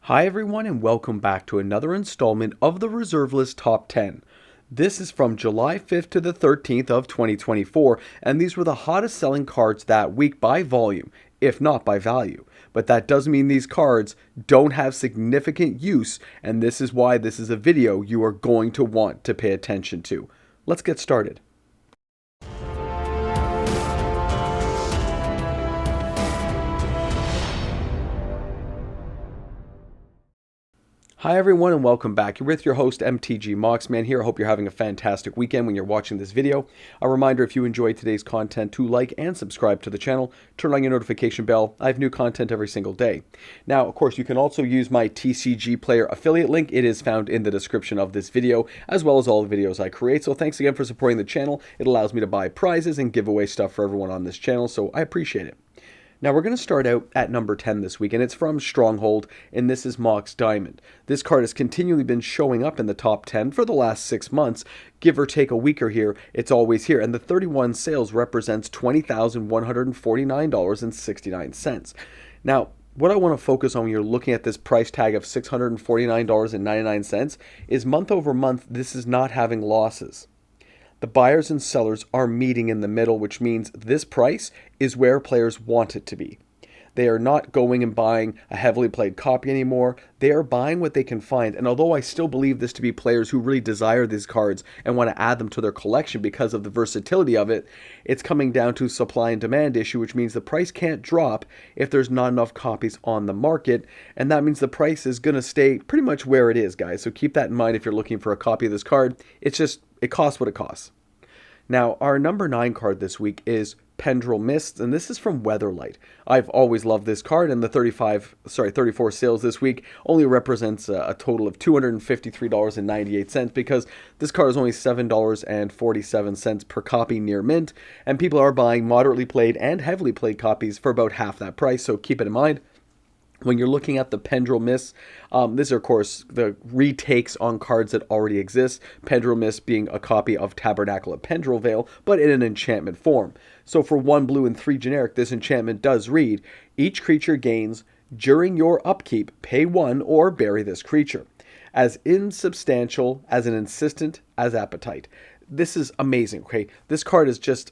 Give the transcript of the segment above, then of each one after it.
Hi everyone and welcome back to another installment of the Reserve List Top 10. This is from July 5th to the 13th of 2024, and these were the hottest selling cards that week by volume, if not by value. But that does mean these cards don't have significant use, and this is why this is a video you are going to want to pay attention to. Let's get started. Hi everyone and welcome back. You're with your host MTG Moxman here. I hope you're having a fantastic weekend when you're watching this video. A reminder, if you enjoyed today's content, to like and subscribe to the channel. Turn on your notification bell. I have new content every single day. Now, of course, you can also use my TCG Player affiliate link. It is found in the description of this video, as well as all the videos I create. So thanks again for supporting the channel. It allows me to buy prizes and give away stuff for everyone on this channel, so I appreciate it. Now we're going to start out at number 10 this week, and it's from Stronghold, and this is Mox Diamond. This card has continually been showing up in the top 10 for the last 6 months. Give or take a week or here, it's always here, and the 31 sales represents $20,149.69. Now, what I want to focus on when you're looking at this price tag of $649.99 is month over month, this is not having losses. The buyers and sellers are meeting in the middle, which means this price is where players want it to be. They are not going and buying a heavily played copy anymore. They are buying what they can find. And although I still believe this to be players who really desire these cards and want to add them to their collection because of the versatility of it, it's coming down to supply and demand issue, which means the price can't drop if there's not enough copies on the market. And that means the price is going to stay pretty much where it is, guys. So keep that in mind if you're looking for a copy of this card. It costs what it costs. Now, our number 9 card this week is Pendrel Mist, and this is from Weatherlight. I've always loved this card, and the 34 sales this week only represents a total of $253.98 because this card is only $7.47 per copy near mint, and people are buying moderately played and heavily played copies for about half that price, so keep it in mind. When you're looking at the Pendrel Mist, these are, of course, the retakes on cards that already exist. Pendrel Mist being a copy of Tabernacle at Pendrel Vale, but in an enchantment form. So for 1 blue and 3 generic, this enchantment does read, each creature gains, during your upkeep, pay 1 or bury this creature. As insubstantial, as an insistent, as appetite. This is amazing, okay? This card is just,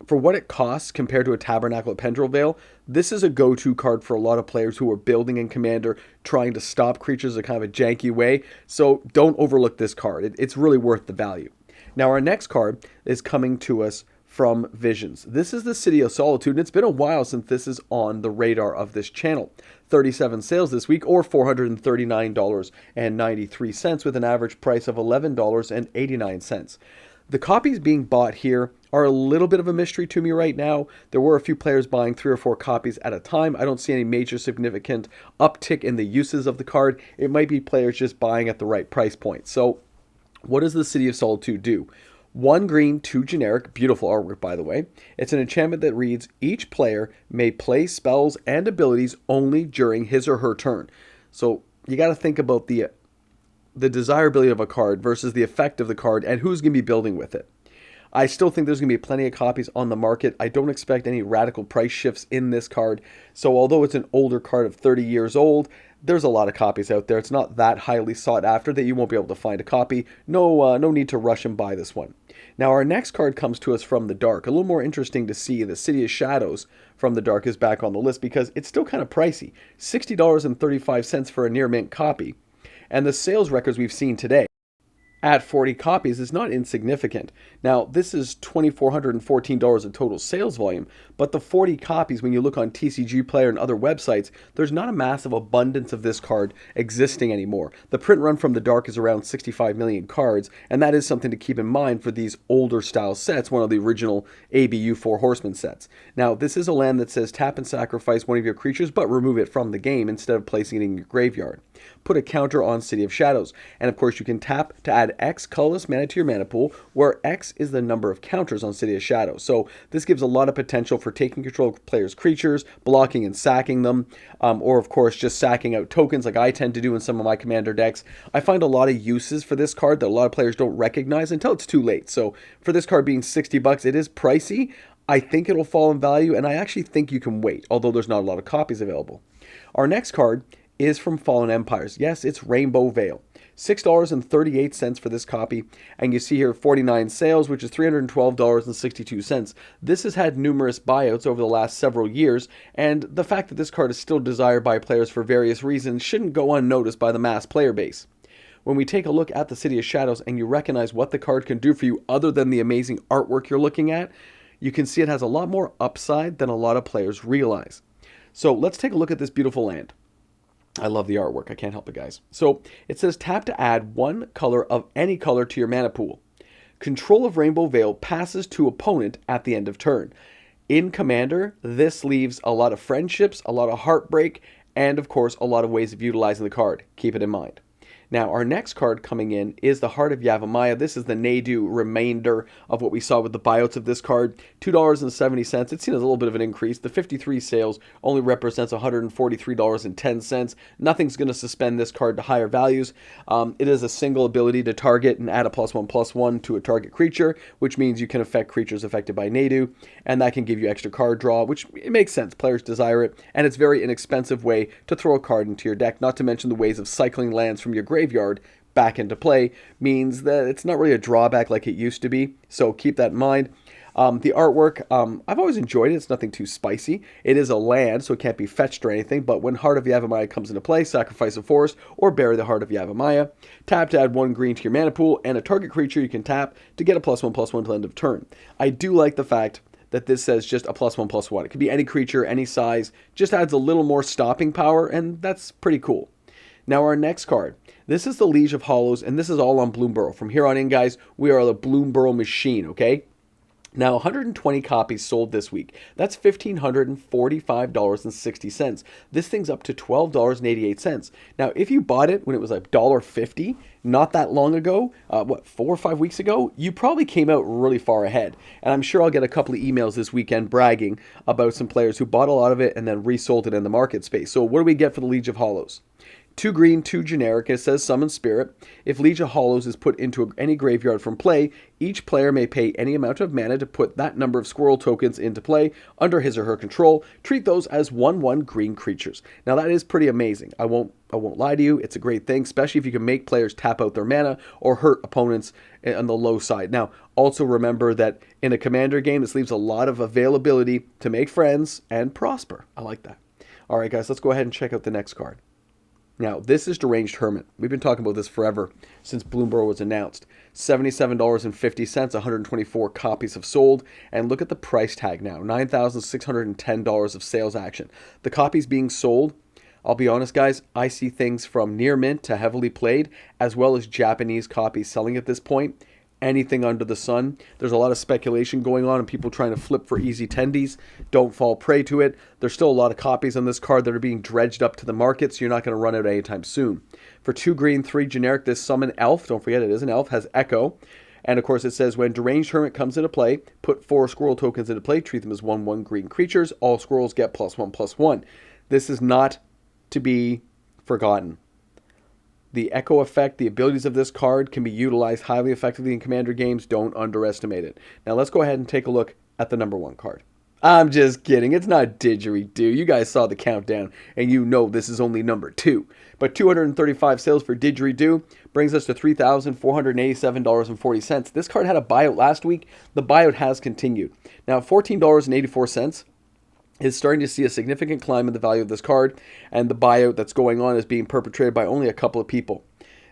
for what it costs compared to a Tabernacle at Pendrel Vale, this is a go-to card for a lot of players who are building in Commander, trying to stop creatures in kind of a janky way. So don't overlook this card. It's really worth the value. Now our next card is coming to us from Visions. This is the City of Solitude, and it's been a while since this is on the radar of this channel. 37 sales this week, or $439.93, with an average price of $11.89. The copies being bought here are a little bit of a mystery to me right now. There were a few players buying 3 or 4 copies at a time. I don't see any major significant uptick in the uses of the card. It might be players just buying at the right price point. So what does the City of Solitude do? 1 green, 2 generic, beautiful artwork by the way. It's an enchantment that reads, each player may play spells and abilities only during his or her turn. So you got to think about the desirability of a card versus the effect of the card and who's going to be building with it. I still think there's going to be plenty of copies on the market. I don't expect any radical price shifts in this card. So although it's an older card of 30 years old, there's a lot of copies out there. It's not that highly sought after that you won't be able to find a copy. No need to rush and buy this one. Now our next card comes to us from the dark. A little more interesting to see. The City of Shadows from the dark is back on the list because it's still kind of pricey. $60.35 for a near mint copy. And the sales records we've seen today at 40 copies is not insignificant. Now, this is $2,414 in total sales volume, but the 40 copies, when you look on TCG Player and other websites, there's not a massive abundance of this card existing anymore. The print run from the dark is around 65 million cards, and that is something to keep in mind for these older style sets, one of the original ABU 4 Horsemen sets. Now, this is a land that says tap and sacrifice one of your creatures, but remove it from the game instead of placing it in your graveyard. Put a counter on City of Shadows, and of course you can tap to add X colorless mana to your mana pool, where X is the number of counters on City of Shadows. So this gives a lot of potential for taking control of players' creatures, blocking and sacking them, or of course just sacking out tokens like I tend to do in some of my Commander decks. I find a lot of uses for this card that a lot of players don't recognize until it's too late. So for this card being $60, it is pricey. I think it'll fall in value, and I actually think you can wait, although there's not a lot of copies available. Our next card is from Fallen Empires. Yes, it's Rainbow Veil. $6.38 for this copy, and you see here 49 sales, which is $312.62. This has had numerous buyouts over the last several years, and the fact that this card is still desired by players for various reasons shouldn't go unnoticed by the mass player base. When we take a look at the City of Shadows and you recognize what the card can do for you other than the amazing artwork you're looking at, you can see it has a lot more upside than a lot of players realize. So let's take a look at this beautiful land. I love the artwork. I can't help it, guys. So it says tap to add one color of any color to your mana pool. Control of Rainbow Veil passes to opponent at the end of turn. In Commander, this leaves a lot of friendships, a lot of heartbreak, and of course, a lot of ways of utilizing the card. Keep it in mind. Now, our next card coming in is the Heart of Yava. This is the Redu remainder of what we saw with the buyouts of this card. $2.70. It's seen as a little bit of an increase. The 53 sales only represents $143.10. Nothing's going to suspend this card to higher values. It is a single ability to target and add a +1/+1 to a target creature, which means you can affect creatures affected by Redu, and that can give you extra card draw, which it makes sense. Players desire it, and it's a very inexpensive way to throw a card into your deck, not to mention the ways of cycling lands from your graveyard back into play means that it's not really a drawback like it used to be, so keep that in mind. The artwork, I've always enjoyed it. It's nothing too spicy. It is a land, so it can't be fetched or anything, but when Heart of Yavamaya comes into play, sacrifice a forest or bury the Heart of Yavamaya. Tap to add 1 green to your mana pool, and a target creature you can tap to get a +1/+1 till end of turn. I do like the fact that this says just a +1/+1. It could be any creature, any size, just adds a little more stopping power, and that's pretty cool. Now our next card. This is the Liege of Hollows, and this is all on Burrow. From here on in, guys, we are the Burrow machine, okay? Now, 120 copies sold this week. That's $1,545.60. This thing's up to $12.88. Now, if you bought it when it was like $1.50, not that long ago, 4 or 5 weeks ago, you probably came out really far ahead. And I'm sure I'll get a couple of emails this weekend bragging about some players who bought a lot of it and then resold it in the market space. So what do we get for the Liege of Hollows? 2 green, 2 generic. It says Summon Spirit. If Liege of Hollows is put into any graveyard from play, each player may pay any amount of mana to put that number of squirrel tokens into play under his or her control. Treat those as 1/1 green creatures. Now that is pretty amazing. I won't lie to you. It's a great thing, especially if you can make players tap out their mana or hurt opponents on the low side. Now, also remember that in a Commander game, this leaves a lot of availability to make friends and prosper. I like that. All right, guys, let's go ahead and check out the next card. Now, this is Deranged Hermit. We've been talking about this forever since Burrow was announced. $77.50, 124 copies have sold. And look at the price tag now, $9,610 of sales action. The copies being sold, I'll be honest, guys, I see things from near mint to heavily played, as well as Japanese copies selling at this point. Anything under the sun. There's a lot of speculation going on and people trying to flip for easy tendies. Don't fall prey to it. There's still a lot of copies on this card that are being dredged up to the market, so you're not going to run out anytime soon. For 2 green, 3 generic, this Summon Elf, don't forget it is an elf, has Echo. And of course it says when Deranged Hermit comes into play, put 4 squirrel tokens into play, treat them as 1/1 green creatures. All squirrels get +1/+1. This is not to be forgotten. The echo effect, the abilities of this card can be utilized highly effectively in Commander games. Don't underestimate it. Now let's go ahead and take a look at the number 1 card. I'm just kidding. It's not Didgeridoo. You guys saw the countdown, and you know this is only number 2. But 235 sales for Didgeridoo brings us to $3,487.40. This card had a buyout last week. The buyout has continued. Now, $14.84 is starting to see a significant climb in the value of this card, and the buyout that's going on is being perpetrated by only a couple of people.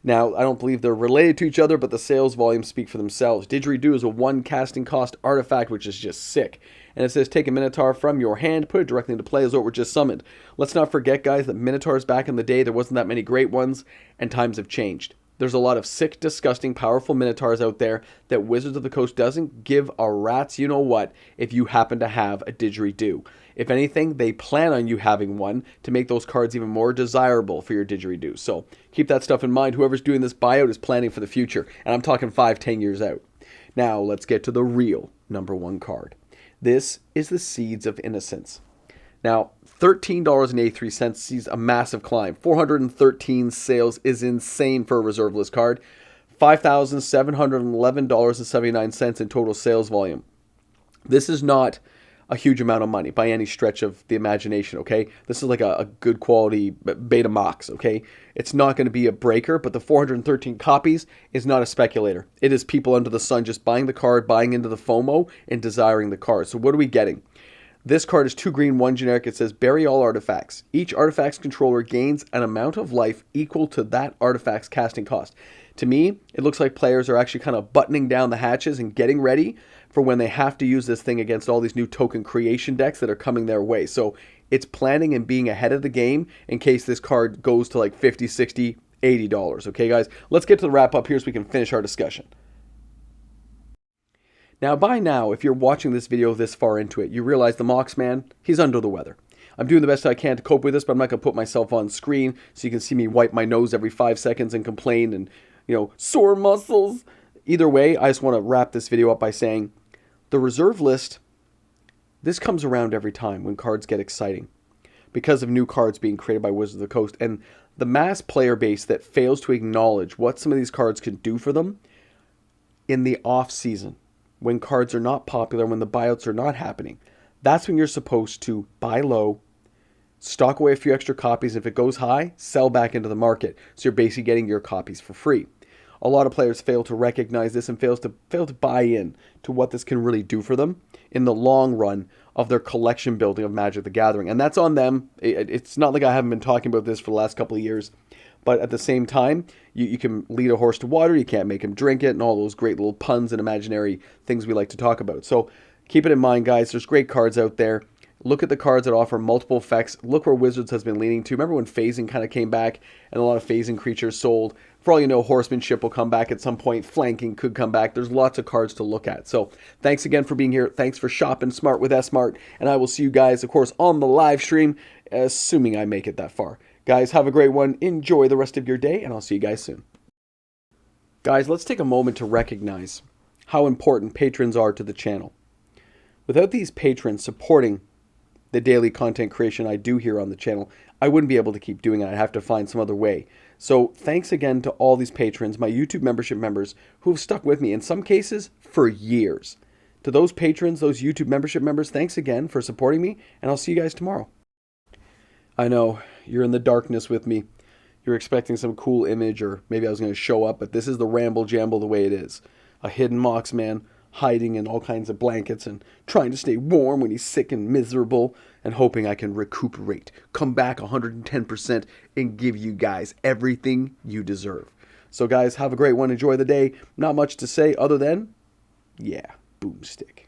Now, I don't believe they're related to each other, but the sales volumes speak for themselves. Didgeridoo is a 1 casting cost artifact, which is just sick. And it says, take a Minotaur from your hand, put it directly into play as though it were just summoned. Let's not forget, guys, that Minotaurs back in the day, there wasn't that many great ones, and times have changed. There's a lot of sick, disgusting, powerful Minotaurs out there that Wizards of the Coast doesn't give a rat's you-know-what if you happen to have a Didgeridoo. If anything, they plan on you having one to make those cards even more desirable for your Didgeridoo. So keep that stuff in mind. Whoever's doing this buyout is planning for the future. And I'm talking 5-10 years out. Now let's get to the real number 1 card. This is the Seeds of Innocence. Now, $13.83 sees a massive climb. 413 sales is insane for a reserve list card. $5,711.79 in total sales volume. This is not a huge amount of money by any stretch of the imagination, okay? This is like a good quality beta mox, okay? It's not going to be a breaker, but the 413 copies is not a speculator. It is people under the sun just buying the card, buying into the FOMO, and desiring the card. So what are we getting? This card is 2 green, 1 generic. It says, bury all artifacts. Each artifact's controller gains an amount of life equal to that artifact's casting cost. To me, it looks like players are actually kind of buttoning down the hatches and getting ready for when they have to use this thing against all these new token creation decks that are coming their way. So it's planning and being ahead of the game in case this card goes to like $50, $60, $80. Okay, guys? Let's get to the wrap up here so we can finish our discussion. Now, by now, if you're watching this video this far into it, you realize the Mox Man, he's under the weather. I'm doing the best I can to cope with this, but I'm not going to put myself on screen so you can see me wipe my nose every 5 seconds and complain and, sore muscles. Either way, I just want to wrap this video up by saying the reserve list, this comes around every time when cards get exciting because of new cards being created by Wizards of the Coast and the mass player base that fails to acknowledge what some of these cards can do for them in the off season. When cards are not popular, when the buyouts are not happening, that's when you're supposed to buy low, stock away a few extra copies. If it goes high, sell back into the market. So you're basically getting your copies for free. A lot of players fail to recognize this and fail to buy in to what this can really do for them in the long run of their collection building of Magic the Gathering. And that's on them. It's not like I haven't been talking about this for the last couple of years. But at the same time, you can lead a horse to water, you can't make him drink it, and all those great little puns and imaginary things we like to talk about. So keep it in mind, guys. There's great cards out there. Look at the cards that offer multiple effects. Look where Wizards has been leaning to. Remember when phasing kind of came back and a lot of phasing creatures sold? For all you know, horsemanship will come back at some point. Flanking could come back. There's lots of cards to look at. So thanks again for being here. Thanks for shopping smart with S-Mart. And I will see you guys, of course, on the live stream, assuming I make it that far. Guys, have a great one. Enjoy the rest of your day, and I'll see you guys soon. Guys, let's take a moment to recognize how important patrons are to the channel. Without these patrons supporting the daily content creation I do here on the channel, I wouldn't be able to keep doing it. I'd have to find some other way. So thanks again to all these patrons, my YouTube membership members, who have stuck with me, in some cases, for years. To those patrons, those YouTube membership members, thanks again for supporting me, and I'll see you guys tomorrow. I know, you're in the darkness with me. You're expecting some cool image, or maybe I was going to show up, but this is the ramble jamble the way it is. A hidden Mox Man hiding in all kinds of blankets and trying to stay warm when he's sick and miserable and hoping I can recuperate, come back 110% and give you guys everything you deserve. So guys, have a great one. Enjoy the day. Not much to say other than, yeah, boomstick.